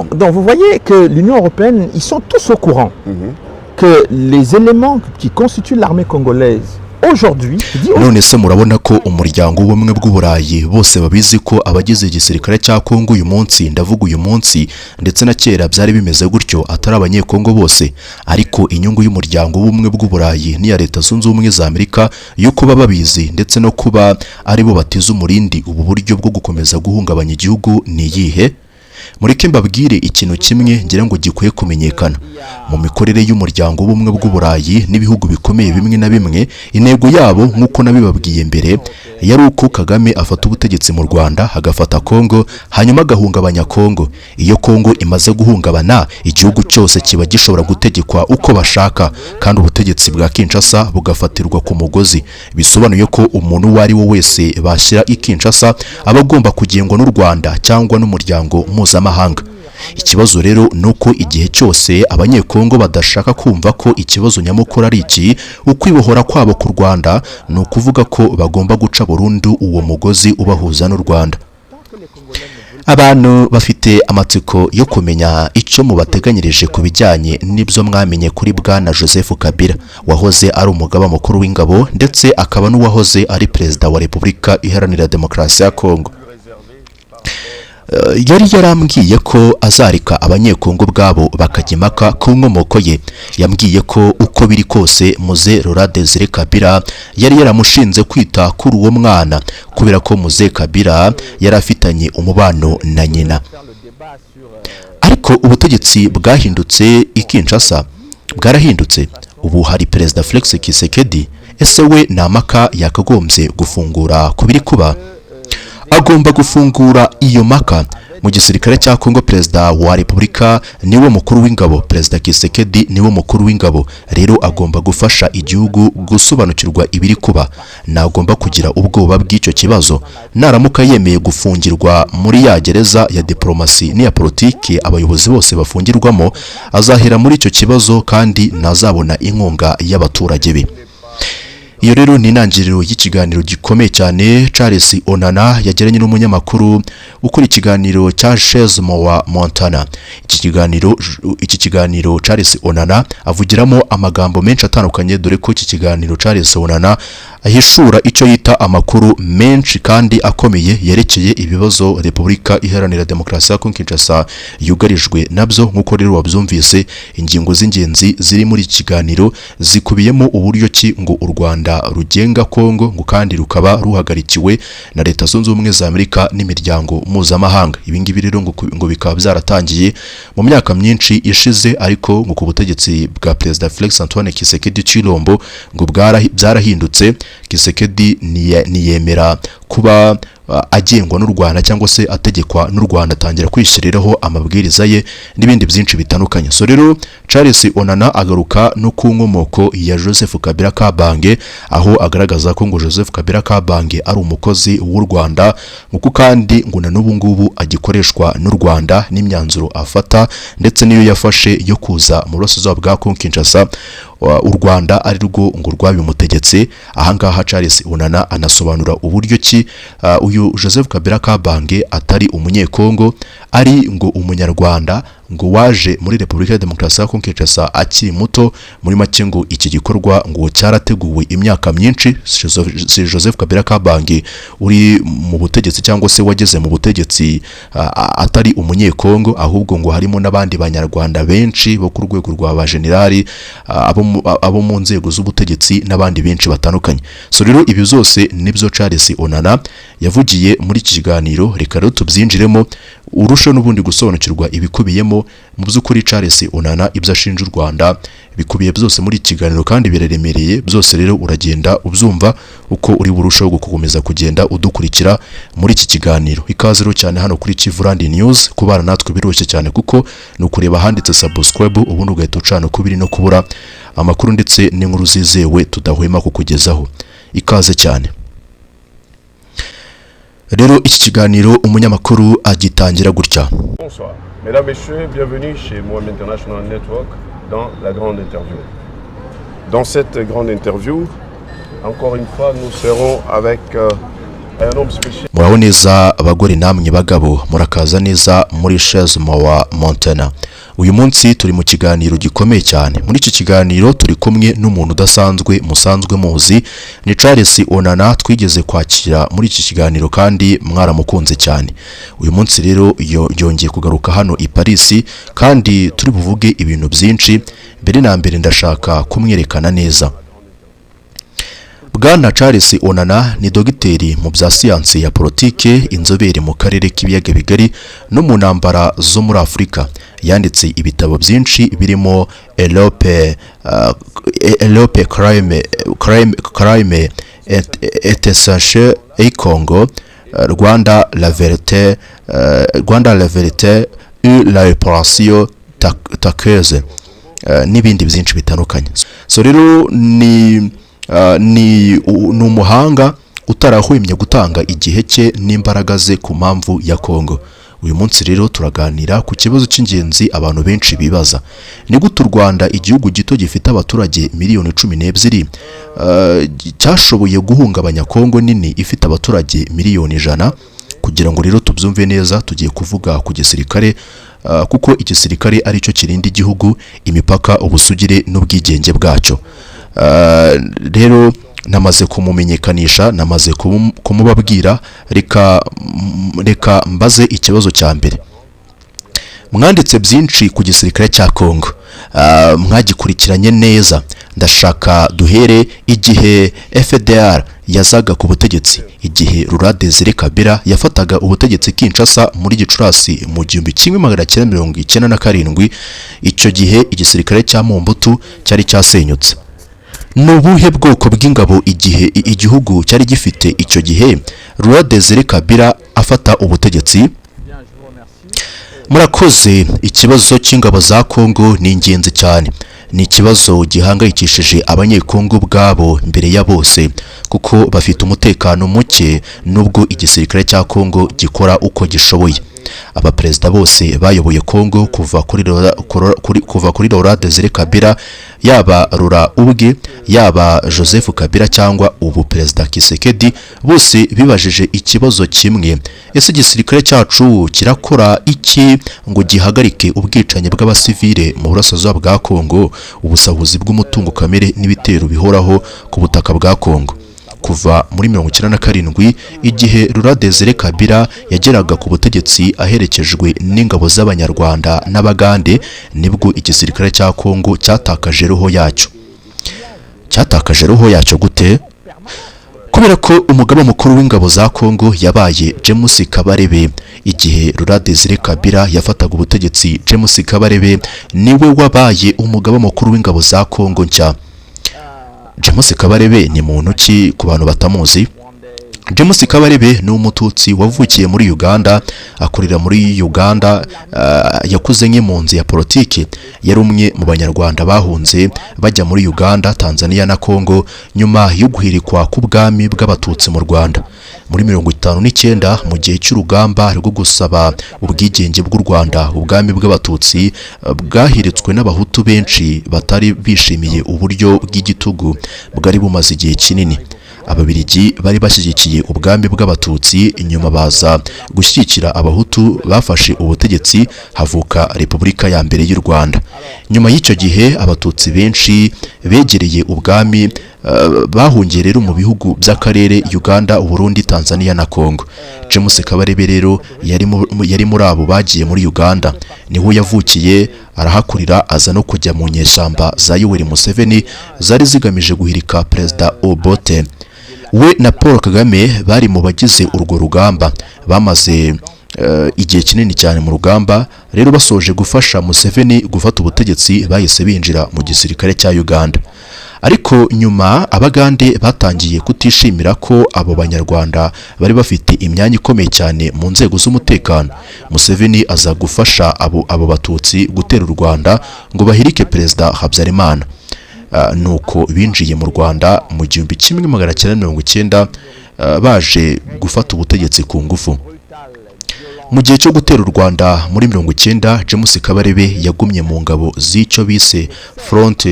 Donc vous voyez que l'Union européenne, ils sont tous au courant que les éléments qui constituent l'armée congolaise aujourd'hui none se murabona ko umuryango w'ubumwe bw'uburayi bose babizi ko abagize igisirikare cya Kongo uyu munsi, ndavuga uyu munsi ndetse na kera byari bimeze gutyo, atari abanyekongo bose, ariko inyungu y'umuryango w'ubumwe bw'uburayi n'iya Leta Zunze Ubumwe za Amerika yo kuba babizi ndetse no kuba ari bo batiza umurindi ubu buryo bwo gukomeza guhungabanya igihugu ni yihe? Mureke mbabwire ikintu kimwe ngira ngo gikwiye kumenyekana mu mikorere y'umuryango w'ubumwe bw'uburayi n'ibihugu bikomeye bimwe na bimwe. Intego yabo nk'uko nabibabwiye mbere yari uko Kagame afata ubutegetsi mu Rwanda, agafata Kongo, hanyuma agahungabanya Kongo. Iyo Kongo imaze guhungabana, igihugu cyose kiba gishobora gutegekwa uko bashaka, kandi ubutegetsi bwa Kinshasa bugafatirwa ku mugozi. Bisobanuye ko umuntu uwo ari we wese bashyira i Kinshasa aba agomba kugengwa n'u Rwanda cyangwa n'umuryango mpuzamahanga. Ikibazo rero nuko igihe cyose abanyekongo badashaka kumva ko ikibazo nyamukuru ari iki, ukwibohora kwabo ku Rwanda, ni ukuvuga ko bagomba guca burundu uwo mugozi ubahuza n'u Rwanda. Abantu bafite amatsiko yo kumenya icyo mubateganyirije ku bijyanye n'ibyo mwamenye kuri Bwana Joseph Kabila, wahoze ari umugaba mukuru w'ingabo ndetse akaba n'uwahoze ari perezida wa Repubulika Iharanira Demokarasi ya Kongo. Yari yarambwiye ko azarika abanyekongo bwabo bakajya impaka ku nkomoko ye. Yambwiye ko uko biri kose Muze Laurent Desire Kabila yari yaramushinze kwita kuri uwo mwana kubera ko Muze Kabila yari afitanye umubano na nyina. Ariko ubutegetsi bwahindutse i Kinshasa, bwarahindutse. Ubu hari Perezida Felix Tshisekedi. Ese we namaka yakagombye gufungura kubiri kuba? Agomba gufungura iyo maka. Mu gisirikare cya Kongo, perezida wa Repubulika niwe mukuru w'ingabo, Perezida Tshisekedi niwe mukuru w'ingabo. Rero agomba gufasha igihugu gusobanukirwa ibiri kuba. Nagomba kugira ubwoba bw'icyo kibazo. Naramuka yemeye gufungirwa muri ya gereza ya diplomasi n'iya politiki abayobozi bose bafungirwamo, azahera muri icyo kibazo kandi nazabona inkunga y'abaturage be. Iyo rero ni intangiriro y'ikiganiro gikomeye cyane Charles Onana yagiranye n'umunyamakuru ukora ikiganiro cya Chez Mowa Montana. Iki kiganiro Charles Onana avugiramo amagambo menshi atandukanye, dore ko iki kiganiro Charles Onana ahishura icyo yita amakuru menshi kandi akomeye yerekeye ibibazo Repubulika Iharanira Demokarasi ya Kongo Kinshasa yugarijwe nabyo. Nk'uko rero wabyumvise, ingingo z'ingenzi ziri muri iki kiganiro zikubiyemo uburyo ki ngo u Rwanda rugenga Kongo, ngo kandi rukaba ruhagarikiwe na Leta Zunze Ubumwe za Amerika n'imiryango mpuzamahanga. Ibi ngibi rero ngo bikaba byaratangiye mu myaka myinshi ishize, ariko ngo ku butegetsi bwa Perezida Felix Antoine Tshisekedi Tshilombo ngo byarahindutse. Tshisekedi niyemera kuba agengwa n'u Rwanda cyangwa se ategekwa n'u Rwanda, atangira kwishyiriraho amabwiriza ye n'ibindi byinshi bitandukanye. So rero Charles Onana agaruka no ku nkomoko ya Joseph Kabila Kabange, aho agaragaza ko ngo Joseph Kabila Kabange ari umukozi w'u Rwanda, nk'uko kandi ngo na n'ubu ngubu agikoreshwa n'u Rwanda n'imyanzuro afata ndetse n'iyo yafashe yo kuza mu burasirazuba bwa Kongo Kinshasa, u Rwanda ari rwo ngo rwabimutegetse. Ahangaha Charles Onana anasobanura uburyo ki uyu Joseph Kabila Kabange atari umunyekongo, ari ngo umunyarwanda, ngo waje muri Repubulika ya Demokarasi ya Kongo Kinshasa akiri muto. Muri make ngo iki gikorwa ngo cyarateguwe imyaka myinshi. Si Joseph Kabila Kabange uri mu butegetsi cyangwa se wageze mu butegetsi atari umunyekongo, ahubwo ngo harimo n'abandi banyarwanda benshi bo ku rwego rwa ba generali, abo mu nzego z'ubutegetsi n'abandi benshi batandukanye. So rero ibi byose nibyo Charles Onana yavugiye muri iki kiganiro. Reka rero tubyinjiremo urusha n'ubundi gusobanukirwa ibikubiyemo. Mu by'ukuri Charles Onana ibyo ashinja u Rwanda bikubiye byose muri iki kiganiro kandi biraremereye. Byose rero uragenda ubyumva uko uri burushaho gukomeza kugenda udukurikira muri iki kiganiro. Ikaze rero cyane hano kuri Kivuland News. Kubana natwe biroshye cyane kuko ni ukureba handitse subscribe, ubundi ugahita ucana kubiri no kubura amakuru ndetse n'inkuru zizewe tudahwema kukugezaho. Ikaze cyane. Rero iki kiganiro umunyamakuru agitangira gutya. Bonsoir. Mesdames, Messieurs, bienvenue chez Mohamed International Network dans la grande interview. Dans cette grande interview, encore une fois, nous serons avec un homme spécial. muraho neza abagore namwe bagabo, murakaza neza muri Chesmoa Montana. Uyu munsi turi mu kiganiro gikomeye cyane. Muri iki kiganiro turi kumwe n'umuntu udasanzwe musanzwe muzi, ni Charles Onana, twigeze kwakira muri iki kiganiro kandi mwaramukunze cyane. Uyu munsi rero yongeye kugaruka hano i Paris kandi turi buvuge ibintu byinshi. Mbere na mbere ndashaka kumwerekana neza. Bwana Charles Onana ni dogiteri mu bya siyansi ya politike, inzobere mu karere k'ibiyaga bigari no mu ntambara zo muri Afurika. Yanditse ibitabo byinshi birimo Europe Crime et Sache et Congo, Rwanda la vérité et la réparation takeuse, n'ibindi byinshi bitandukanye. So rero ni umuhanga utarahwemye gutanga igihe cye n'imbaraga ze ku mpamvu ya Kongo. Uyu munsi rero turaganira ku kibazo cy'ingenzi abantu benshi bibaza: ni gute u Rwanda, igihugu gito gifite abaturage miliyoni 12, cyashoboye guhungabanya Kongo nini ifite abaturage miliyoni 100? Kugira ngo rero tubyumve neza, tugiye kuvuga ku gisirikare, kuko igisirikare ari cyo kirinda igihugu, imipaka, ubusugire n'ubwigenge bwacyo. Rero namaze kumumenyekanisha, namaze kumubabwira. Reka mbaze ikibazo cya mbere. Mwanditse byinshi ku gisirikare cya Kongo, mwagikurikiranye neza. Ndashaka duhere igihe FDR yazaga ku butegetsi, igihe Laurent Désiré Kabila yafataga ubutegetsi Kinshasa muri Gicurasi mu 1997. Icyo gihe igisirikare cya Mobutu cyari cyasenyutse. Nubuhe bwoko bw'ingabo igihe igihugu cyari gifite icyo gihe Laurent Désiré Kabila afata ubutegetsi? Murakoze. Ikibazo cy'ingabo za Kongo ni ingenzi cyane. Ni ikibazo gihangayikishije abanyekongo bwabo mbere ya bose, kuko bafite umutekano muke nubwo igisirikare cya Kongo gikora uko gishoboye. Abaperezida bose bayoboye Kongo kuva kuri Laurent Désiré Kabila, yaba Laurent ubwe, yaba Joseph Kabila cyangwa ubu Perezida Tshisekedi, bose bibajije ikibazo kimwe: ese igisirikare cyacu kirakora iki ngo gihagarike ubwicanyi bw'abasivile mu burasirazuba bwa Kongo, ubusahuzi bw'umutungo kamere n'ibitero bihoraho ku butaka bwa Kongo? Kuva muri 1997, igihe Laurent Désiré Kabila yageraga ku butegetsi aherekejwe n'ingabo z'Abanyarwanda n'Abagande, nibwo igisirikare cya Kongo cyatakaje roho yacyo. Cyatakaje roho yacyo gute? Kubera ko umugaba mukuru w'ingabo za Kongo yabaye James Kabarebe. Igihe Laurent Désiré Kabila yafataga ubutegetsi, James Kabarebe niwe wabaye umugaba mukuru w'ingabo za Kongo nshya. James Kabarebe ni muntu ki ku bantu batamuzi? James Kabarebe ni umututsi wavukiye muri Uganda, akurira muri Uganda, yakuze nk'impunzi ya politiki. Yari umwe mu Banyarwanda bahunze bajya muri Uganda, Tanzania na Kongo nyuma yo guhirikwa k'ubwami bw'abatutsi mu Rwanda. Muri 1959, mu gihe cy'urugamba rwo gusaba ubwigenge bw'u Rwanda, ubwami bw'abatutsi bwahiritswe n'abahutu benshi batari bishimiye uburyo bw'igitugu bwari bumaze igihe kinini. Ababiligi bari bashyigikiye ubwami bw'abatutsi, inyuma baza gushyigikira abahutu bafashe ubutegetsi, havuka Repubulika ya mbere y'u Rwanda. Nyuma y'icyo gihe abatutsi benshi begereye ubwami bahungiye rero mu bihugu by'akarere, Uganda, Burundi, Tanzania na Kongo. James Kabarebe rero yari muri abo bagiye muri Uganda. Niho yavukiye, arahakurira, aza no kujya mu nyeshyamba za Yoweri Museveni zari zigamije guhirika Perezida Obote. We na Paul Kagame bari mu bagize urwo rugamba, bamaze igihe kinini cyane mu rugamba. Rero basoje gufasha Museveni gufata ubutegetsi, bahise binjira mu gisirikare cya Uganda. Ariko nyuma Abagande batangiye kutishimira ko abo Banyarwanda bari bafite imyanya ikomeye cyane mu nzego z'umutekano. Museveni aza gufasha abo batutsi gutera u Rwanda ngo bahirike Perezida Habyarimana. Nuko binjiye mu Rwanda mu 1990, baje gufata ubutegetsi ku ngufu. Mu gihe cyo gutera u Rwanda muri 1990, James Kabarebe yagumye mu ngabo z'icyo bise Front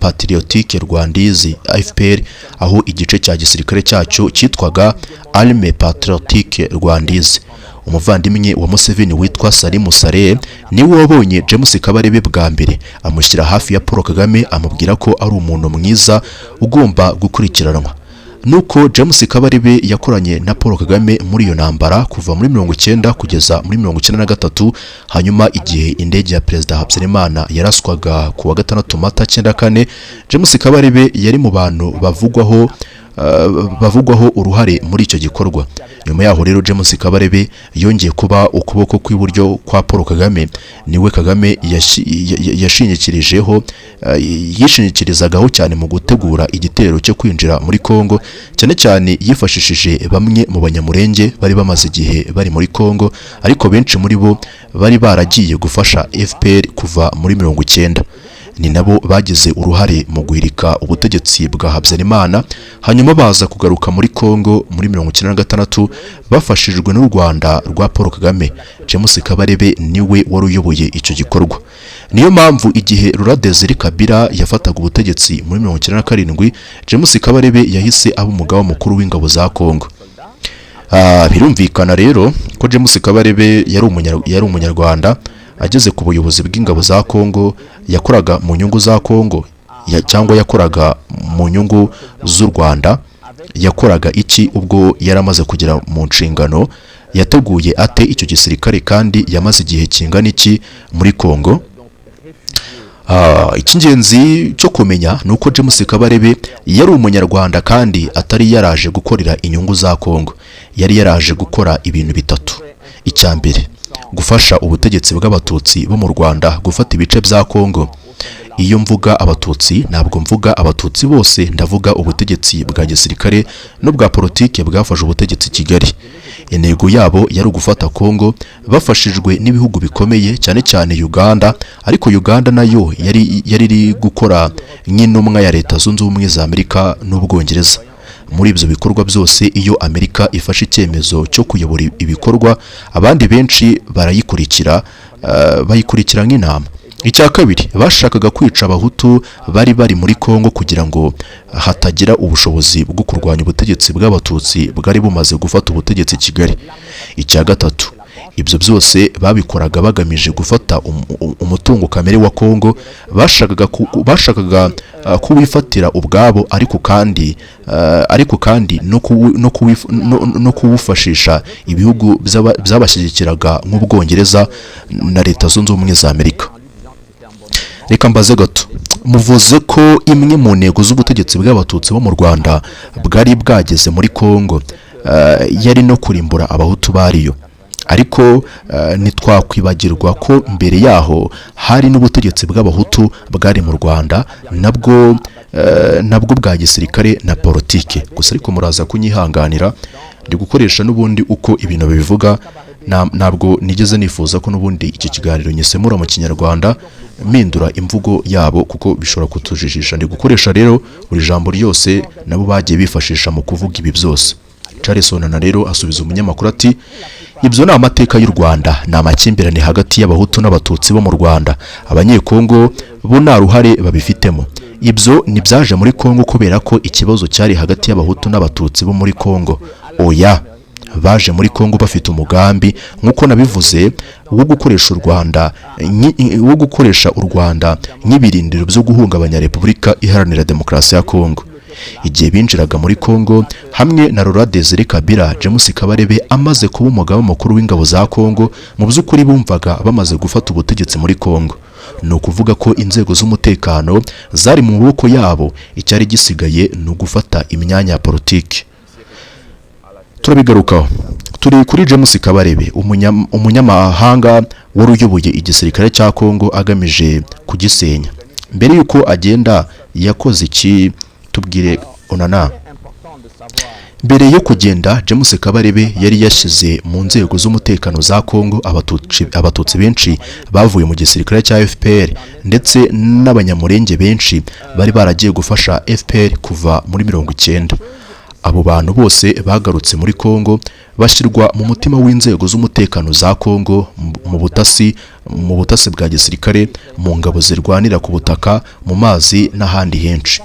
Patriotique Rwandaise AFPR, aho igice cya gisirikare cyacyo cyitwaga Armée Patriotique Rwandaise. Umuvandimwe wa Museveni witwa Salim Saleh niwe wabonye James Kabarebe bwa mbere, amushyira hafi ya Paul Kagame, amubwira ko ari umuntu mwiza ugomba gukurikiranwa. Nuko James Kabarebe yakoranye na Paul Kagame muri iyo ntambara kuva muri 19 kugeza muri 1993. Hanyuma igihe indege ya Perezida Habyarimana yaraswaga ku wa 6 Mata 94, James Kabarebe yari mu bantu bavugwaho uruhare muri icyo gikorwa. Nyuma yaho rero James Kabarebe yongeye kuba ukuboko kw'iburyo kwa Paul Kagame. Niwe Kagame yishingikirizaho cyane mu gutegura igitero cyo kwinjira muri Kongo, cyane cyane yifashishije bamwe mu banyamurenge bari bamaze igihe bari muri Kongo, ariko benshi muri bo bari baragiye gufasha FPR kuva muri 19. Ni nabo bagize uruhare mu guhirika ubutegetsi bwa Habyarimana, hanyuma baza kugaruka muri Kongo muri 1996 bafashijwe n'u Rwanda rwa Paul Kagame. James Kabarebe niwe wari uyoboye icyo gikorwa. Niyo mpamvu igihe Laurent Désiré Kabila yafataga ubutegetsi muri 1997, James Kabarebe yahise aba umugaba mukuru w'ingabo za Kongo. Birumvikana rero ko James Kabarebe yari umunyarwanda. Ageze ku buyobozi bw'ingabo za Kongo, yakoraga mu nyungu za Kongo cyangwa yakoraga mu nyungu z'u Rwanda. Yakoraga iki ubwo yaramaze kugera mu nshingano? Yateguye ate icyo gisirikare kandi yamaze igihe kingana iki muri Kongo? Ikingenzi cyo kumenya nuko James Kabarebe yari umunyarwanda kandi atari yaraje gukorera inyungu za Kongo. Yari yaraje gukora ibintu bitatu. Icyambere, gufasha ubutegetsi bw'abatutsi bo mu Rwanda gufata ibice bya Kongo. Iyo mvuga abatutsi ntabwo mvuga abatutsi bose, ndavuga ubutegetsi bwa gisirikare no bwa politike bwafashe ubutegetsi Kigali. Intego yabo yari ugufata Kongo bafashijwe n'ibihugu bikomeye, cyane cyane Uganda, ariko Uganda nayo yari gukora nk'intumwa ya Leta Zunze Ubumwe za Amerika n'Ubwongereza. Muri ibyo bikorwa byose, iyo Amerika ifashe icyemezo cyo kuyobora ibikorwa, abandi benshi bayikurikira nk'intama. Icya kabiri, bashakaga kwica abahutu bari muri Kongo kugira ngo hatagira ubushobozi bwo kurwanya ubutegetsi bw'abatutsi bwari bumaze gufata ubutegetsi Kigali. Icya gatatu, ibyo byose babikoraga bagamije gufata umutungo kamere wa Kongo. Bashakaga kuwifatira ubwabo, ariko kandi no kuwufashisha ibihugu byabashyigikiraga nk'Ubwongereza na Leta Zunze Ubumwe za Amerika. Reka mbaze gato, muvuze ko imwe mu ntego z'ubutegetsi bw'abatutsi bo mu Rwanda bwari bwageze muri Kongo yari no kurimbura abahutu bariyo, ariko ntitwakwibagirwa ko mbere yaho hari n'ubutegetsi bw'abahutu bwari mu Rwanda, nabwo bwa gisirikare na politike. Gusa ariko muraza kunyihanganira, ndi gukoresha n'ubundi uko ibintu bivuga. Ntabwo nigeze nifuza ko n'ubundi iki kiganiro nyisemura mu Kinyarwanda mpindura imvugo yabo, kuko bishobora kutujijisha. Ndi gukoresha rero buri jambo ryose nabo bagiye bifashisha mu kuvuga ibi byose. Charles Onana rero asubiza umunyamakuru ati, ibyo ni amateka y'u Rwanda, ni amakimbirane hagati y'abahutu n'abatutsi bo mu Rwanda. Abanyekongo bo nta ruhare babifitemo. Ibyo ntibyaje muri Kongo kubera ko ikibazo cyari hagati y'abahutu n'abatutsi bo muri Kongo. Oya, baje muri Kongo bafite umugambi nk'uko nabivuze wo gukoresha u Rwanda nk'ibirindiro byo guhungabanya Repubulika Iharanira Demokarasi ya Kongo. Igihe binjiraga muri Kongo hamwe na Laurent Désiré Kabila, James Kabarebe amaze kuba umugaba mukuru w'ingabo za Kongo, mu by'ukuri bumvaga bamaze gufata ubutegetsi muri Kongo. Ni ukuvuga ko inzego z'umutekano zari mu maboko yabo, icyari gisigaye ni ugufata imyanya ya politiki. Turabigarukaho. Turi kuri James Kabarebe, umunyamahanga wari uyoboye igisirikare cya Kongo agamije kugisenya. Mbere yuko agenda yakoze iki? Tubwire Onana. Mbere yo kugenda, James Kabarebe yari yashyize mu nzego z'umutekano za Kongo abatutsi benshi bavuye mu gisirikare cya FPR, ndetse n'abanyamurenge benshi bari baragiye gufasha FPR kuva muri 19. abo bantu bose bagarutse muri Kongo bashyirwa mu mutima w'inzego z'umutekano za Kongo, mu butasi bwa gisirikare, mu ngabo zirwanira ku butaka, mu mazi n'ahandi henshi.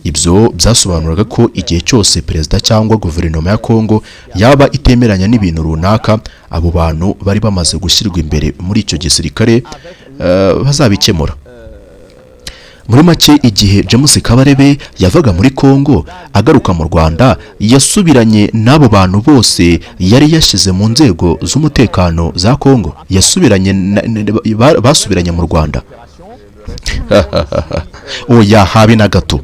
Ibyo byasobanuraga ko igihe cyose perezida cyangwa guverinoma ya Kongo yaba itemeranya n'ibintu runaka, abo bantu bari bamaze gushyirwa imbere muri icyo gisirikare bazabikemura. Muri make, igihe James Kabarebe yavaga muri Kongo agaruka mu Rwanda, yasubiranye n'abo bantu bose yari yashyize mu nzego z'umutekano za Kongo, basubiranye mu Rwanda. Oya, habe na gato.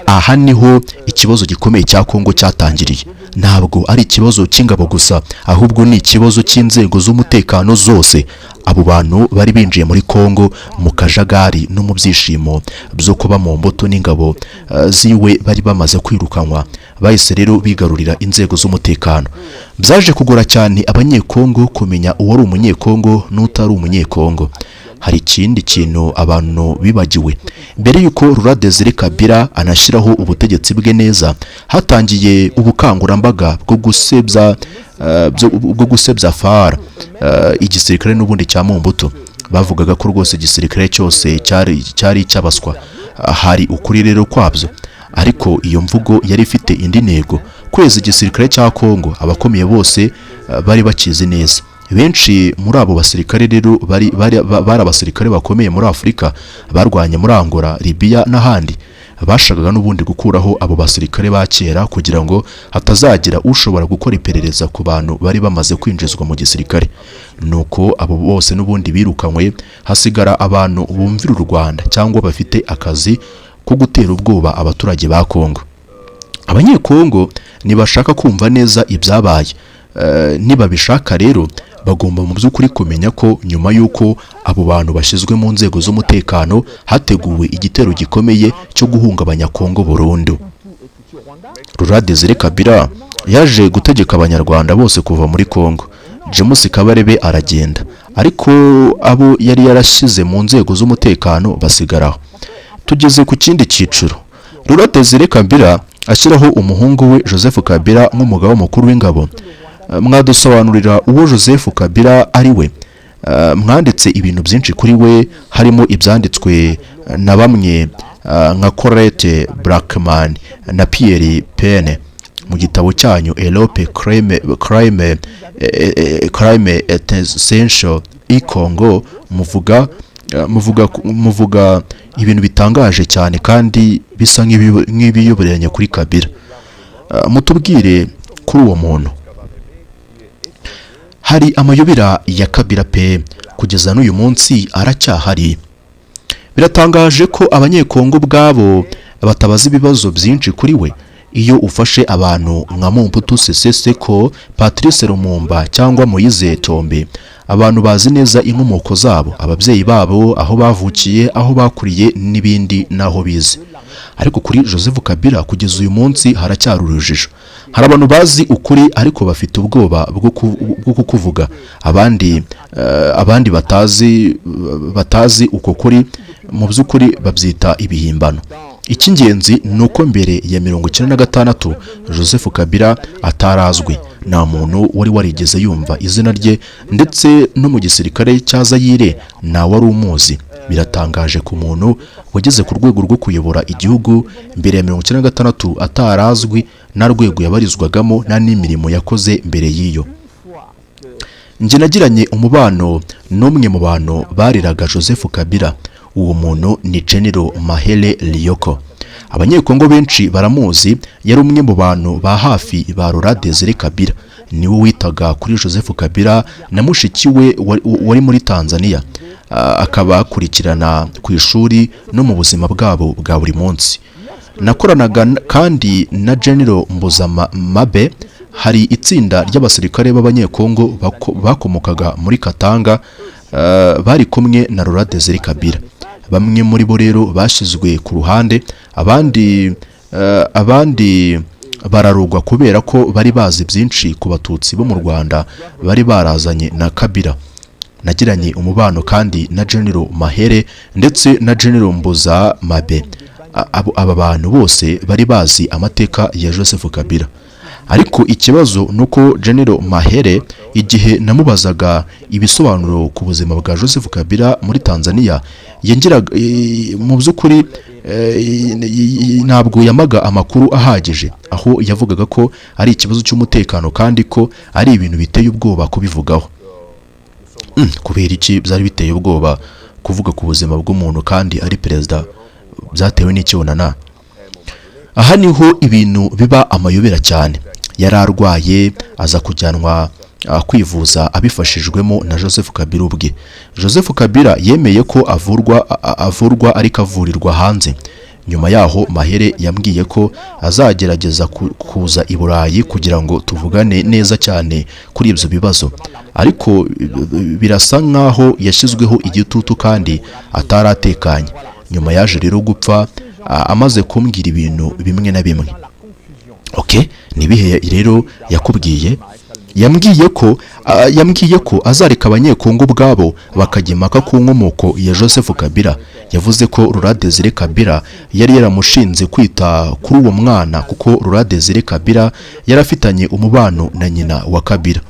Aha niho ikibazo gikomeye cya Kongo cyatangiriye. Ntabwo ari ikibazo cy'ingabo gusa, ahubwo ni ikibazo cy'inzego z'umutekano zose. Abo bantu bari binjiye muri Kongo mu kajagari no mu byishimo byo kuba mu mbuto n'ingabo ziwe bari bamaze kwirukanwa. Bahise rero bigarurira inzego z'umutekano. Byaje kugora cyane abanyekongo kumenya uwari umunyekongo n'utari umunyekongo. Hari ikindi kintu abantu bibagiwe. Mbere yuko Laurent Désiré Kabila anashyiraho ubutegetsi bwe neza, hatangiye ubukangurambaga bwo gusebya FAR, igisirikare n'ubundi cya Mobutu. Bavugaga ko rwose igisirikare cyose cyari icy'abaswa. Hari ukuri rero kwabyo, ariko iyo mvugo yari ifite indi ntego: kweza igisirikare cya Kongo. Abakomeye bose bari bakizi neza. Benshi muri abo basirikare rero bari abasirikare bakomeye muri Afurika, barwanye muri Angola, Libya n'ahandi. Bashakaga n'ubundi gukuraho abo basirikare ba kera kugira ngo hatazagira ushobora gukora iperereza ku bantu bari bamaze kwinjizwa mu gisirikare. Nuko abo bose n'ubundi birukanywe, hasigara abantu bumvira u Rwanda cyangwa bafite akazi ko gutera ubwoba abaturage ba Kongo. Abanyekongo ntibashaka kumva neza ibyabaye. Niba bishaka rero bagomba mu by'ukuri kumenya ko nyuma y'uko abo bantu bashyizwe mu nzego z'umutekano, hateguwe igitero gikomeye cyo guhungabanya Kongo burundu. Laurent Désiré Kabila yaje gutegeka abanyarwanda bose kuva muri Kongo. James Kabarebe aragenda, ariko abo yari yarashyize mu nzego z'umutekano basigaraho. Tugeze ku kindi cyiciro. Laurent Désiré Kabila ashyiraho umuhungu we Joseph Kabila nk'umugaba mukuru w'ingabo. Mwadusobanurira uwo Joseph Kabila ari we? Mwanditse ibintu byinshi kuri we, harimo ibyanditswe na bamwe nka Colette Brackman na Pierre Pene mu gitabo cyanyu Europe Crime Essential i Congo. muvuga ibintu bitangaje cyane kandi bisa nk'ibiyoberanya kuri Kabila. Mutubwire kuri uwo muntu. Hari amayobera ya Kabila pe, kugeza n'uyu munsi aracyahari. Biratangaje ko abanyekongo bwabo batabaza ibibazo byinshi kuri we. Iyo ufashe abantu nka Mobutu Sese Seko, Patrice Lumumba cyangwa Moise Tombe, abantu bazi neza inkomoko zabo, ababyeyi babo, aho bavukiye, aho bakuriye n'ibindi naho bize. Ariko kuri Joseph Kabila kugeza uyu munsi haracyari urujijo. Hari abantu bazi ukuri ariko bafite ubwoba bwo kukuvuga. Abandi batazi uko kuri, mu by'ukuri babyita ibihimbano. Icy'ingenzi nuko mbere ya 1996 Joseph Kabila atarazwi. Nta muntu wari warigeze yumva izina rye, ndetse no mu gisirikare cya Zaire nta wari umuzi. Biratangaje ku muntu wageze ku rwego rwo kuyobora igihugu mbere ya 1996 atarazwi na rwego yabarizwagamo na n'imirimo yakoze mbere y'iyo. Nge nagiranye umubano n'umwe mu bantu bariraga Joseph Kabila. Uwo muntu ni General Mahele Liyoko. Abanyekongo benshi baramuzi. Yari umwe mu bantu ba hafi ba Laurent Désiré Kabila. Niwe witaga kuri Joseph Kabila na mushiki we wari muri Tanzania, akabakurikirana ku ishuri no mu buzima bwabo bwa buri munsi. Nakoranaga kandi na General Mbuzamabe. Hari itsinda ry'abasirikare b'abanyekongo bakomokaga muri Katanga, bari kumwe na Laurent Désiré Kabila. Bamwe muri bo rero bashyizwe ku ruhande, abandi bararugwa kubera ko bari bazi byinshi ku batutsi bo mu Rwanda bari barazanye na Kabila. Nagiranye umubano kandi na General Mahere ndetse na General Mbuzamabe. aba bantu bose bari bazi amateka ya Joseph Kabila. Ariko ikibazo nuko General Mahere igihe namubazaga ibisobanuro ku buzima bwa Joseph Kabila muri Tanzania yengiraga mu by'ukuri ntabwo yamaga amakuru ahagije, aho yavugaga ko ari ikibazo cy'umutekano kandi ko ari ibintu biteye ubwoba kubivugaho. Kubera iki byari biteye ubwoba kuvuga ku buzima bw'umuntu kandi ari perezida? Byatewe n'ikibonana. Aha niho ibintu biba amayobera cyane. Yari arwaye aza kujyanwa kwivuza abifashijwemo na Joseph Kabila ubwe. Joseph Kabila yemeye ko avurwa ariko avurirwa hanze. Nyuma yaho Mahere yambwiye ko azagerageza kuza i Burayi kugira ngo tuvugane neza cyane kuri ibyo bibazo, ariko birasa nkaho yashyizweho igitutu kandi ataratekanye. Nyuma yaje rero gupfa amaze kumbwira ibintu bimwe na bimwe. Nibihe rero yakubwiye? Yambwiye ko azareka abanyekongo ubwabo bakagimaka ku nkomoko ya Joseph Kabila. Yavuze ko Laurent Désiré Kabila yari yaramushinze kwita kuri uwo mwana kuko Laurent Désiré Kabila yarafitanye umubano na nyina wa Kabila.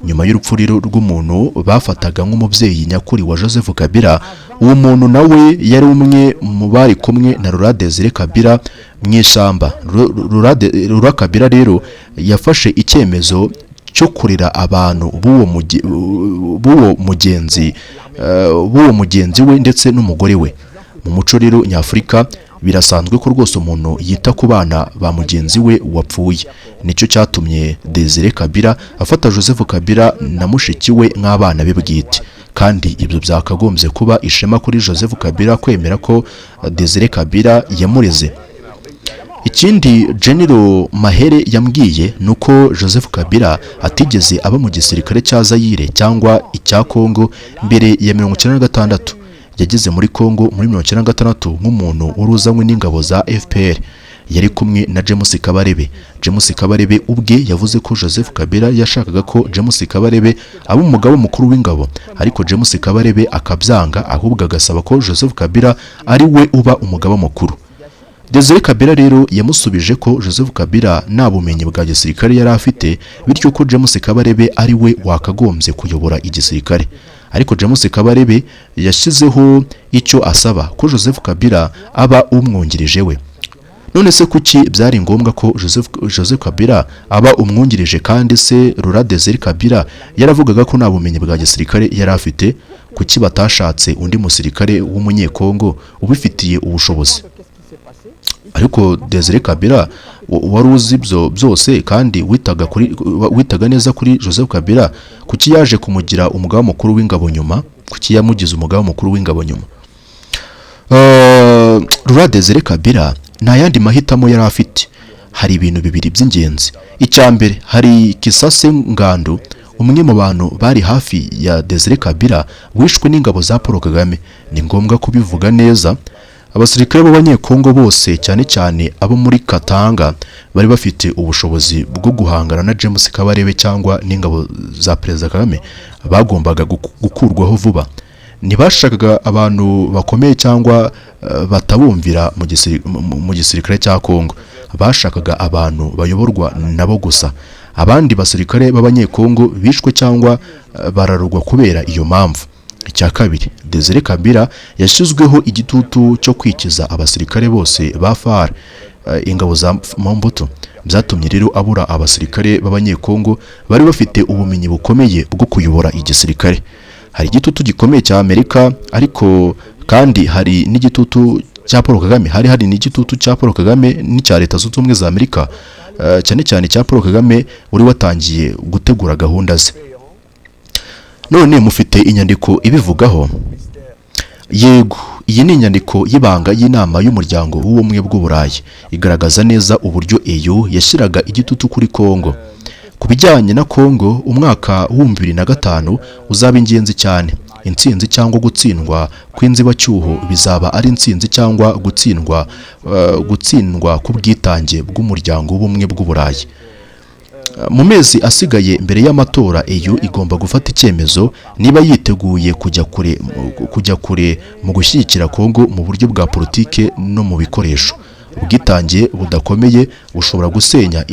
Nyuma y'urupfu rw'umuntu bafataga nk'umubyeyi nyakuri wa Joseph Kabila, uwo muntu nawe yari umwe mu bari kumwe na Laurent Désiré Kabila mu ishyamba. Laurent Kabila rero yafashe icyemezo cyo kurera abantu b'uwo mugenzi we ndetse n'umugore we. Mu muco rero nyafurika birasanzwe ko rwose umuntu yita ku bana ba mugenzi we wapfuye. Nicyo cyatumye Désiré Kabila afata Joseph Kabila na mushiki we nk'abana be bwite, kandi ibyo byakagombye kuba ishema kuri Joseph Kabila kwemera ko Désiré Kabila yamureze. Ikindi General Mahere yambwiye nuko Joseph Kabila atigeze aba mu gisirikare cya Zaire cyangwa icya Kongo mbere ya 1996. Yageze muri Kongo muri 1996 nk'umuntu uruzanywe n'ingabo za FPR. Yari kumwe na James Kabarebe. James Kabarebe ubwe yavuze ko Joseph Kabila yashakaga ko James Kabarebe aba umugabo mukuru w'ingabo, ariko James Kabarebe akabyanga, ahubwo agasaba ko Joseph Kabila ari we uba umugabo mukuru. Désiré Kabila rero yamusubije ko Joseph Kabila nta bumenyi bwa gisirikare yari afite, bityo ko James Kabarebe ari we wakagombye kuyobora igisirikare. Ariko James Kabarebe yashyizeho icyo asaba ko Joseph Kabila aba umwungirije we. None se kuki byari ngombwa ko Joseph Kabila aba umwungirije kandi se Laurent Désiré Kabila yaravugaga ko nta bumenyi bwa gisirikare yari afite? Kuki batashatse undi musirikare w'umunyekongo ubifitiye ubushobozi? Ariko Désiré Kabila wari uzi ibyo byose kandi witaga neza kuri Joseph Kabila, kuki yaje kumugira umugaba mukuru w'ingabo nyuma? Kuki yamugize umugaba mukuru w'ingabo nyuma? Laurent Désiré Kabila nta yandi mahitamo yari afite. Hari ibintu bibiri by'ingenzi. Icya mbere, hari Kisase Ngando, umwe mu bantu bari hafi ya Désiré Kabila wishwe n'ingabo za Paul Kagame. Ni ngombwa kubivuga neza. Abasirikare b'abanyekongo bose cyane cyane abo muri Katanga bari bafite ubushobozi bwo guhangana na James Kabarebe cyangwa n'ingabo za Perezida Kagame, bagombaga gukurwaho vuba. Ntibashakaga abantu bakomeye cyangwa batabumvira mu gisirikare cya Kongo. Bashakaga abantu bayoborwa nabo gusa. Abandi basirikare b'abanyekongo bishwe cyangwa bararugwa kubera iyo mpamvu. Icya kabiri, Désiré Kabila yashyizweho igitutu cyo kwikiza abasirikare bose ba FARC, ingabo za Mobutu. Byatumye rero abura abasirikare b'abanyekongo bari bafite ubumenyi bukomeye bwo kuyobora igisirikare. Hari igitutu gikomeye cya Amerika, ariko kandi hari n'igitutu cya Paul Kagame. Hari n'igitutu cya Paul Kagame n'icya Leta Zunze Ubumwe za Amerika, cyane cyane cya Paul Kagame uri watangiye gutegura gahunda ze. None mufite inyandiko ibivugaho? Yego, iyi ni inyandiko y'ibanga y'inama y'umuryango w'ubumwe bw'Uburayi. Igaragaza neza uburyo EU yashyiraga igitutu kuri Kongo. Ku bijyanye na Kongo, umwaka wa 2005 uzaba ingenzi cyane. Intsinzi cyangwa gutsindwa kw'inzibacyuho bizaba ari intsinzi cyangwa gutsindwa ku bwitange bw'umuryango w'ubumwe bw'Uburayi. mu mezi asigaye mbere y'amatora EU igomba gufata icyemezo niba yiteguye kujya kure mu gushyigikira Kongo mu buryo bwa politike no mu bikoresho. Ubwitange budakomeye bushobora gusenya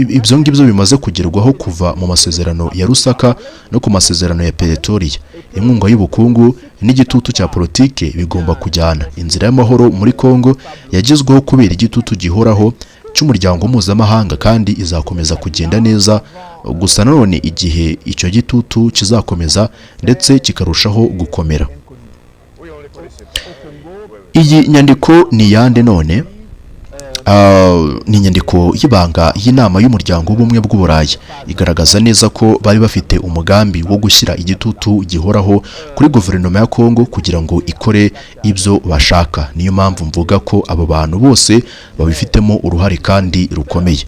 ibyo ngibyo bimaze kugerwaho kuva mu masezerano ya Lusaka no ku masezerano ya Pretoria. Inkunga y'ubukungu n'igitutu cya politike bigomba kujyana. Inzira y'amahoro muri Kongo yagezweho kubera igitutu gihoraho cy'umuryango mpuzamahanga kandi izakomeza kugenda neza, gusa nanone igihe icyo gitutu kizakomeza ndetse kikarushaho gukomera. Iyi nyandiko ni yande none? Ni inyandiko y'ibanga y'inama y'umuryango w'ubumwe bw'Uburayi. Igaragaza neza ko bari bafite umugambi wo gushyira igitutu gihoraho kuri guverinoma ya Kongo kugira ngo ikore ibyo bashaka. Niyo mpamvu mvuga ko abo bantu bose babifitemo uruhare kandi rukomeye.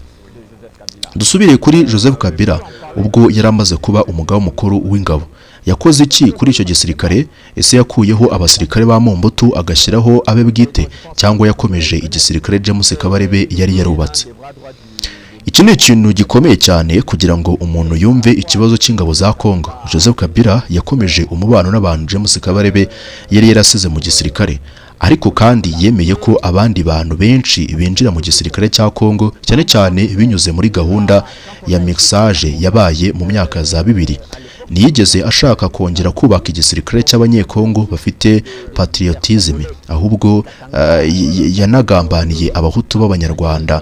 Dusubire kuri Joseph Kabila ubwo yari amaze kuba umugaba mukuru w'ingabo. Yakoze iki kuri icyo gisirikare? Ese yakuyeho abasirikare ba Mobutu agashyiraho abe bwite cyangwa yakomeje igisirikare James Kabarebe yari yarubatse? Iki ni ikintu gikomeye cyane kugira ngo umuntu yumve ikibazo cy'ingabo za Kongo. Joseph Kabila yakomeje umubano n'abantu James Kabarebe yari yarasize mu gisirikare, ariko kandi yemeye ko abandi bantu benshi binjira mu gisirikare cya Kongo cyane cyane binyuze muri gahunda ya mixage yabaye mu myaka za 2000. Ntiyigeze ashaka kongera kubaka igisirikare cy'abanyekongo bafite patriotism, ahubwo yanagambaniye abahutu b'abanyarwanda.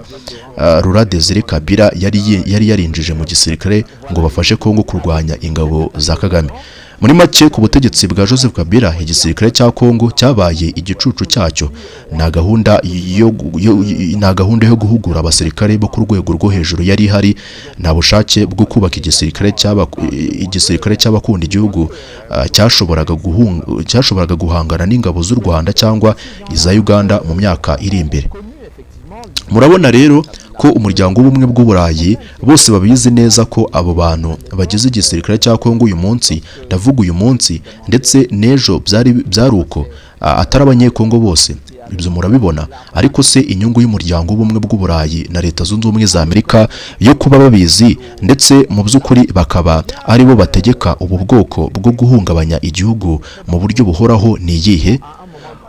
Laurent Désiré Kabila yari yarinjije mu gisirikare ngo bafashe Kongo kurwanya ingabo za Kagame. Muri make ku butegetsi bwa Joseph Kabila igisirikare cya Kongo cyabaye igicucu cyacyo. Na gahunda yo guhugura abasirikare bo ku rwego rwo hejuru yari hari, nta bushake bwo kubaka igisirikare cy'abakunda igihugu cyashoboraga guhangana n'ingabo z'u Rwanda cyangwa iza Uganda mu myaka iri imbere. Murabona rero ko umuryango w'ubumwe bw'Uburayi bose babizi neza ko abo bantu bagize igisirikare cya Kongo uyu munsi, ndavuga uyu munsi ndetse n'ejo byari uko, atari abanyekongo bose. Ibyo murabibona. Ariko se inyungu y'umuryango w'ubumwe bw'Uburayi na Leta Zunze Ubumwe za Amerika yo kuba babizi ndetse mu by'ukuri bakaba ari bo bategeka ubu bwoko bwo guhungabanya igihugu mu buryo buhoraho ni iyihe?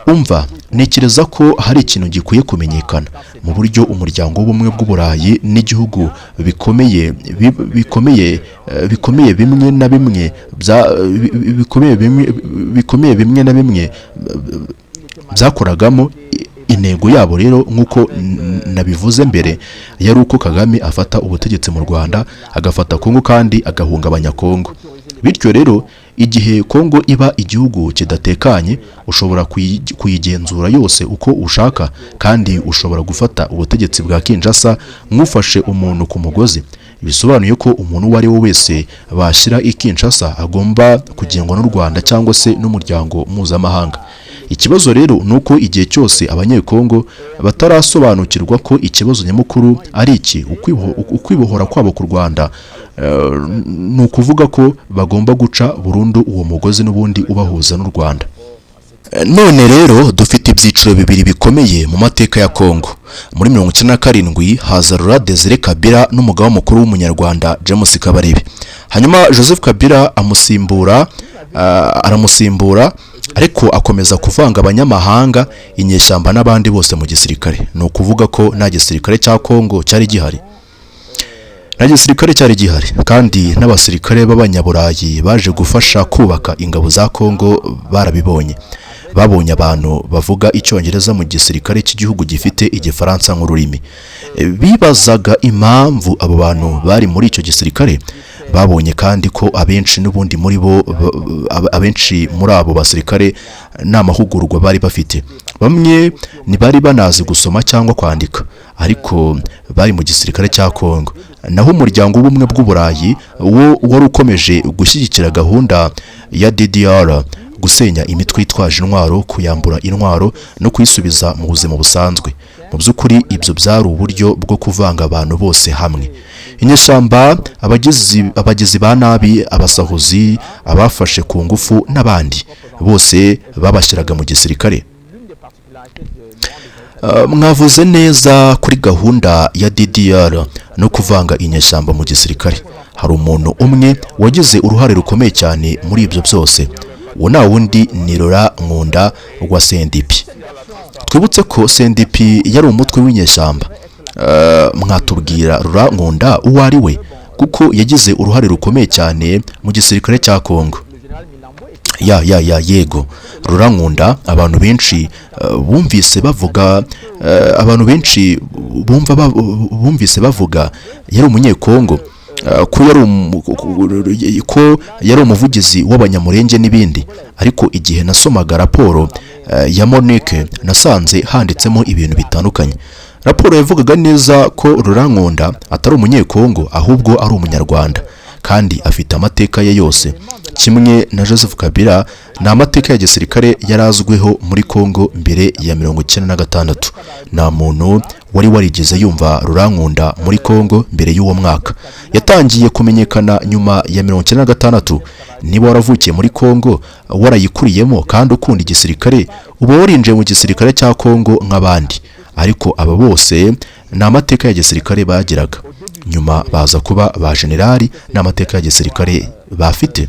Umva, ntekereza ko hari ikintu gikwiye kumenyekana mu buryo umuryango w'ubumwe bw'Uburayi n'igihugu bikomeye bimwe na bimwe byakoragamo. Intego yabo rero nk'uko nabivuze mbere yari uko Kagame afata ubutegetsi mu Rwanda, agafata Kongo kandi agahungabanya Kongo. Bityo rero igihe Kongo iba igihugu kidatekanye, ushobora kuyigenzura yose uko ushaka kandi ushobora gufata ubutegetsi bwa Kinshasa nk'ufashe umuntu ku mugozi. Bisobanuye ko umuntu uwo ari we wese bashyira i Kinshasa agomba kugengwa n'u Rwanda cyangwa se n'umuryango mpuzamahanga. Ikibazo rero nuko igihe cyose abanyekongo batarasobanukirwa ko ikibazo nyamukuru ari iki, ukwibohora kwabo ku Rwanda, ni ukuvuga ko bagomba guca burundu uwo mugozi n'ubundi ubahuza n'u Rwanda. None rero dufite ibyiciro bibiri bikomeye mu mateka ya Kongo. Muri 1997 haza Laurent Désiré Kabila n'umugaba mukuru w'umunyarwanda James Kabarebe. Hanyuma Joseph Kabila aramusimbura ariko akomeza kuvanga abanyamahanga, inyeshyamba n'abandi bose mu gisirikare. Ni ukuvuga ko nta gisirikare cya Kongo cyari gihari. Nta gisirikare cyari gihari kandi n'abasirikare b'abanyaburayi baje gufasha kubaka ingabo za Kongo barabibonye. Babonye abantu bavuga icyongereza mu gisirikare cy'igihugu gifite igifaransa nk'ururimi. Bibazaga impamvu abo bantu bari muri icyo gisirikare. Babonye kandi ko abenshi n'ubundi muri bo abenshi muri abo basirikare nta mahugurwa bari bafite. Bamwe ntibari banazi gusoma cyangwa kwandika, ariko bari mu gisirikare cya Kongo. Naho umuryango w'ubumwe bw'Uburayi wo wari ukomeje gushyigikira gahunda ya DDR, gusenya imitwe yitwaje intwaro, kuyambura intwaro no kuyisubiza mu buzima busanzwe. Mu by'ukuri ibyo byari uburyo bwo kuvanga abantu bose hamwe. Inyeshyamba, abagizi ba nabi, abasahuzi, abafashe ku ngufu n'abandi bose babashyiraga mu gisirikare. Mwavuze neza kuri gahunda ya DDR no kuvanga inyeshyamba mu gisirikare. Hari umuntu umwe wagize uruhare rukomeye cyane muri ibyo byose. Uwo nta wundi ni Laurent Nkunda wa CNDP. Twibutse ko CNDP yari umutwe w'inyeshyamba. Mwatubwira Laurent Nkunda uwo ari we, kuko yagize uruhare rukomeye cyane mu gisirikare cya Kongo. Yego, Laurent Nkunda abantu benshi bumvise bavuga, bumvise bavuga yari umunyekongo, ko yari umuvugizi w'abanyamurenge n'ibindi. Ariko igihe nasomaga raporo ya Monique nasanze handitsemo ibintu bitandukanye. Raporo yavugaga neza ko Laurent Nkunda atari umunyekongo ahubwo ari umunyarwanda, kandi afite amateka ye yose. Kimwe na Joseph Kabila ni amateka ya gisirikare yarazweho muri Kongo mbere ya 1996. Nta muntu wari warigeze yumva Laurent Nkunda muri Kongo mbere y'uwo mwaka. Yatangiye kumenyekana nyuma ya 1996. Niba waravukiye muri Kongo, warayikuriyemo kandi ukunda igisirikare, uba warinjiye mu gisirikare cya Kongo nk'abandi. Ariko aba bose ni amateka ya gisirikare bagiraga. Nyuma baza kuba ba generali n'amateka ya gisirikare bafite.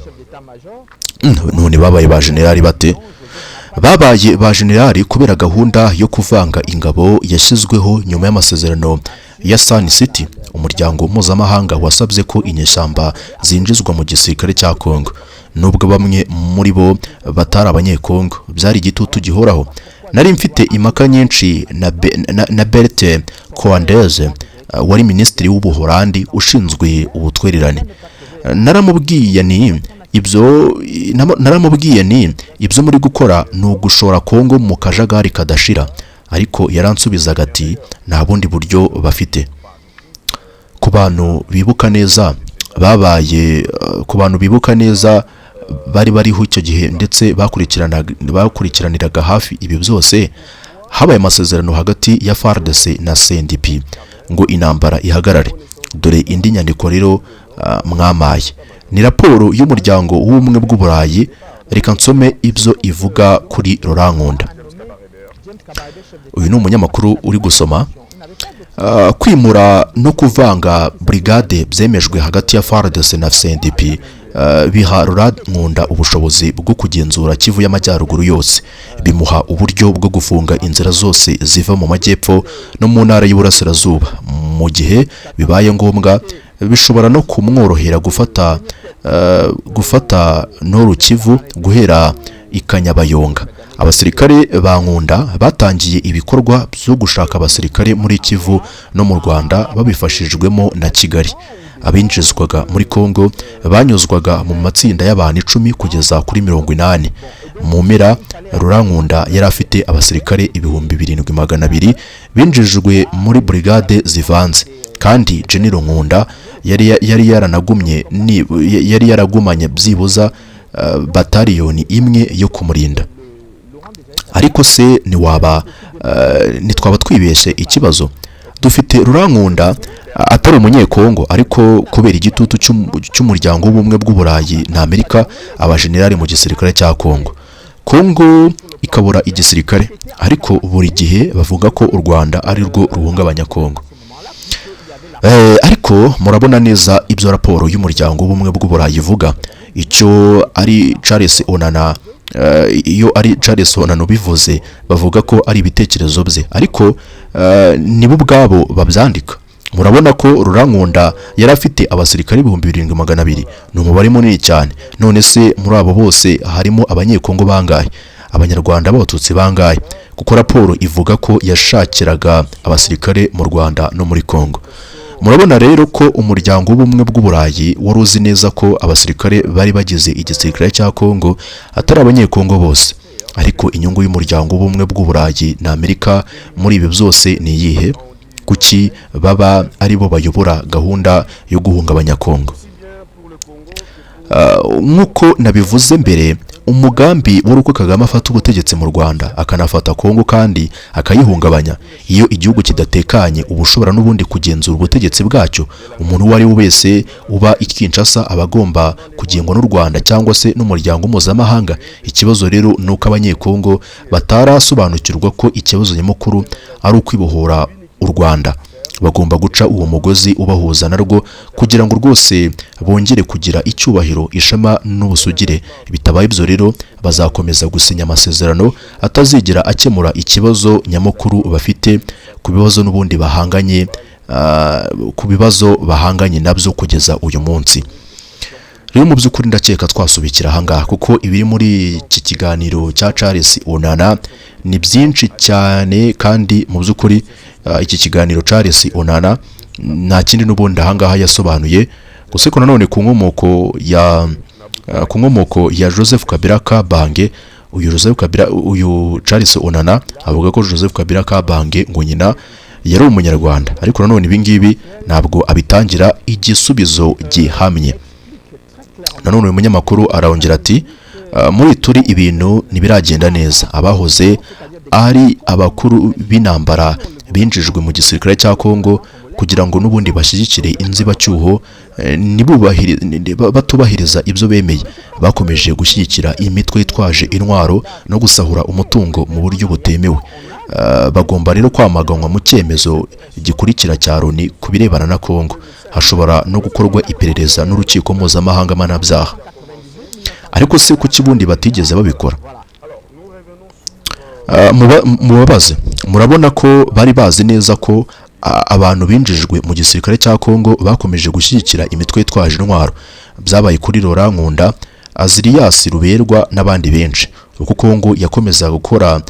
None babaye ba generali bate? Babaye ba generali kubera gahunda yo kuvanga ingabo yashyizweho nyuma y'amasezerano ya Sun City. Umuryango mpuzamahanga wasabye ko inyeshyamba zinjizwa mu gisirikare cya Kongo. Nubwo bamwe muri bo batari abanyekongo, byari igitutu gihoraho. Nari mfite impaka nyinshi na Berthe Coandeze, wari minisitiri w'Ubuholandi ushinzwe ubutwererane. Naramubwiye ni ibyo muri gukora ni ugushora Kongo mu kajagari kadashira. Ariko yaransubizaga ati nta bundi buryo bafite. Ku bantu bibuka neza bari bariho icyo gihe ndetse bakurikiraniraga hafi ibi byose, habaye amasezerano hagati ya FARDC na CNDP ngo intambara ihagarare. Dore indi nyandiko rero mwamaye. Ni raporo y'umuryango w'ubumwe bw'Uburayi. Reka nsome ibyo ivuga kuri Laurent Nkunda. Uyu ni umunyamakuru uri gusoma. Kwimura no kuvanga brigade byemejwe hagati ya FARDC na CNDP biha Laurent Nkunda ubushobozi bwo kugenzura Kivu y'Amajyaruguru yose. Bimuha uburyo bwo gufunga inzira zose ziva mu majyepfo no mu ntara y'Uburasirazuba. Mu gihe bibaye ngombwa, bishobora no kumworohera gufata Noru Kivu guhera ikanyabayonga. Abasirikare ba Nkunda batangiye ibikorwa byo gushaka abasirikare muri Kivu no mu Rwanda babifashijwemo na Kigali. Abinjizwaga muri Kongo banyuzwaga mu matsinda y'abantu 10 kugeza kuri 80. Mu mpera, Laurent Nkunda yari afite abasirikare 7200 binjijwe muri brigade zivanze, kandi General Nkunda yari yaragumanye byibuza bataliyoni imwe yo kumurinda. Ariko se nitwaba twibeshe ikibazo? Dufite Laurent Nkunda atari umunyekongo, ariko kubera igitutu cy'umuryango w'ubumwe bw'Uburayi na Amerika, abajenerali mu gisirikare cya Kongo ikabura igisirikare. Ariko buri gihe bavuga ko u Rwanda ari rwo ruhungabanya Kongo. Ariko murabona neza ibyo raporo y'umuryango w'ubumwe bw'Uburayi ivuga. Icyo ari Charles Onana, iyo ari Charles Onana bivuze, bavuga ko ari ibitekerezo bye, ariko nibo ubwabo babyandika. Murabona ko Laurent Nkunda yari afite abasirikare 7200. Ni umubare munini cyane. None se muri abo bose harimo abanyekongo bangahe? Abanyarwanda b'abatutsi bangahe? Kuko raporo ivuga ko yashakiraga abasirikare mu Rwanda no muri Kongo. Murabona rero ko umuryango w'ubumwe bw'Uburayi wari uzi neza ko abasirikare bari bagize igisirikare cya Kongo atari abanyekongo bose. Ariko inyungu y'umuryango w'ubumwe bw'Uburayi na Amerika muri ibi byose ni iyihe? Kuki baba ari bo bayobora gahunda yo guhungabanya Kongo? Nk'uko nabivuze mbere, umugambi w'uko Kagame afata ubutegetsi mu Rwanda akanafata Kongo kandi akayihungabanya. Iyo igihugu kidatekanye uba ushobora n'ubundi kugenzura ubutegetsi bwacyo. Umuntu uwo ari we wese uba i Kinshasa aba agomba kugengwa n'u Rwanda cyangwa se n'umuryango mpuzamahanga. Ikibazo rero ni uko abanyekongo batarasobanukirwa ko ikibazo nyamukuru ari ukwibohora u Rwanda. Bagomba guca uwo mugozi ubahuza narwo kugira ngo rwose bongere kugira icyubahiro, ishema n'ubusugire. Bitabaye ibyo rero bazakomeza gusinya amasezerano atazigira akemura ikibazo nyamukuru bafite ku bibazo n'ubundi bahanganye nabyo kugeza uyu munsi. Rero mu by'ukuri ndakeka twasubikira ahangaha kuko ibiri muri iki kiganiro cya Charles Onana ni byinshi cyane, kandi mu by'ukuri iki kiganiro Charles Onana nta kindi n'ubundi ahangaha yasobanuye gusa ko nanone ku nkomoko ya Joseph Kabila Kabange. Uyu Charles Onana avuga ko Joseph Kabila Kabange ngo nyina yari umunyarwanda, ariko nanone ibi ngibi ntabwo abitangira igisubizo gihamye. Nanone uyu munyamakuru arongera ati muri turi ibintu ntibiragenda neza. Abahoze ari abakuru b'intambara binjijwe mu gisirikare cya Kongo kugira ngo n'ubundi bashyigikire inzibacyuho batubahiriza ibyo bemeye. Bakomeje gushyigikira imitwe yitwaje intwaro no gusahura umutungo mu buryo butemewe. Bagomba rero kwamaganwa mu cyemezo gikurikira cya Loni ku birebana na Kongo. Hashobora no gukorwa iperereza n'urukiko mpuzamahanga mpanabyaha. Ariko se kuki bundi batigeze babikora? Mubabaze, murabona ko bari bazi neza ko abantu binjijwe mu gisirikare cya Kongo bakomeje gushyigikira imitwe yitwaje intwaro. Byabaye kuri Laurent Nkunda, Azirias Ruberwa n'abandi benshi. Uko Kongo yakomezaga gukora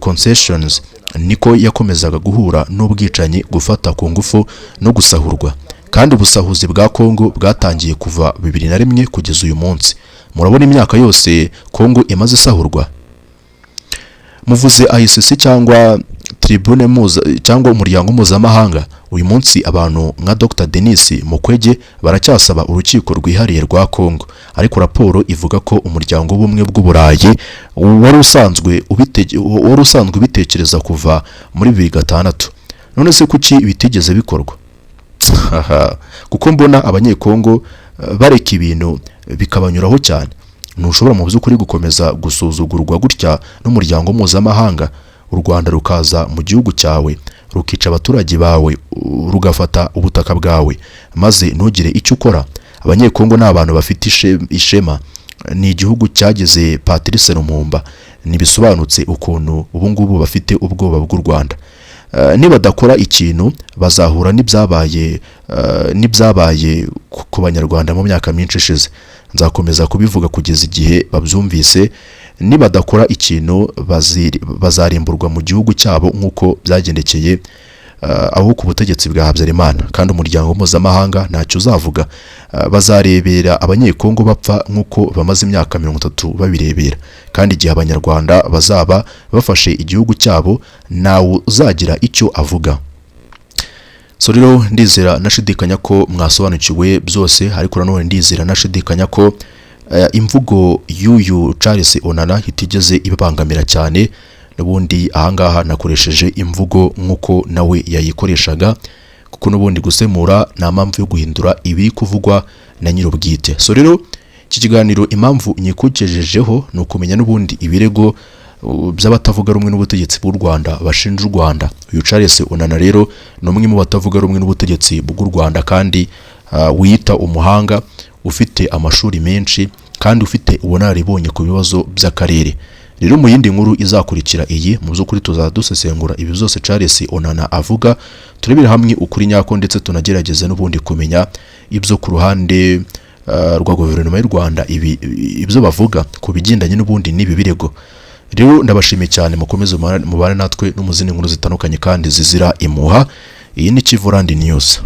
concessions niko yakomezaga guhura n'ubwicanyi, gufata ku ngufu no gusahurwa. Kandi ubusahuzi bwa Kongo bwatangiye kuva 2001 kugeza uyu munsi. Murabona imyaka yose Kongo imaze isahurwa. Muvuze ICC cyangwa tribune cyangwa umuryango mpuzamahanga, uyu munsi abantu nka Dr Denis Mukwege baracyasaba urukiko rwihariye rwa Kongo. Ariko raporo ivuga ko umuryango w'ubumwe bw'Uburayi wari usanzwe ubitekereza kuva muri 2006. None se kuki bitigeze bikorwa? Kuko mbona abanyekongo bareka ibintu bikabanyuraho cyane. Ntushobora mu by'ukuri gukomeza gusuzugurwa gutya n'umuryango mpuzamahanga. U Rwanda rukaza mu gihugu cyawe rukica abaturage bawe, rugafata ubutaka bwawe, maze ntugire icyo ukora. Abanyekongo ni abantu bafite ishema. Ni igihugu cyageze Patrice Lumumba. Nibisobanutse ukuntu ubu ngubu bafite ubwoba bw'u Rwanda. Nibadakora ikintu bazahura n'ibyabaye ku banyarwanda mu myaka myinshi ishize. Nzakomeza kubivuga kugeza igihe babyumvise. Nibadakora ikintu bazarimburwa mu gihugu cyabo nk'uko byagendekeye aho ku butegetsi bwa Habyarimana. Kandi umuryango mpuzamahanga ntacyo uzavuga. Bazarebera abanyekongo bapfa nk'uko bamaze imyaka 30 babirebera. Kandi igihe abanyarwanda bazaba bafashe igihugu cyabo nawe uzagira icyo avuga. So rero ndizera nashidikanya ko mwasobanukiwe byose, ariko nanone ndizera nashidikanya ko imvugo y'uyu Charles Onana itigeze ibangamira cyane. Nubundi ahangaha nakoresheje imvugo nk'uko nawe yayikoreshaga, kuko nubundi gusemura nta mpamvu yo guhindura ibi kuvugwa na nyir'ubwite. So rero iki kiganiro impamvu nyikugejejeho ni ukumenya nubundi ibirego by'abatavuga rumwe n'ubutegetsi bw'u Rwanda bashinja u Rwanda. Uyu Charles Onana rero ni umwe mu batavuga rumwe n'ubutegetsi bw'u Rwanda, kandi wiyita umuhanga, ufite amashuri menshi, kandi ufite ubunararibonye ku bibazo by'akarere. Rero mu yindi nkuru izakurikira iyi, mu by'ukuri tuzadusesengura ibi byose Charles Onana avuga, turebera hamwe ukuri nyako, ndetse tunagerageza n'ubundi kumenya ibyo ku ruhande rwa guverinoma y'u Rwanda ibyo bavuga ku bigendanye n'ubundi n'ibi birego. Rero ndabashimiye cyane, mukomeze mubane natwe no mu zindi nkuru zitandukanye kandi zizira imuha. Iyi ni Kivu Land News.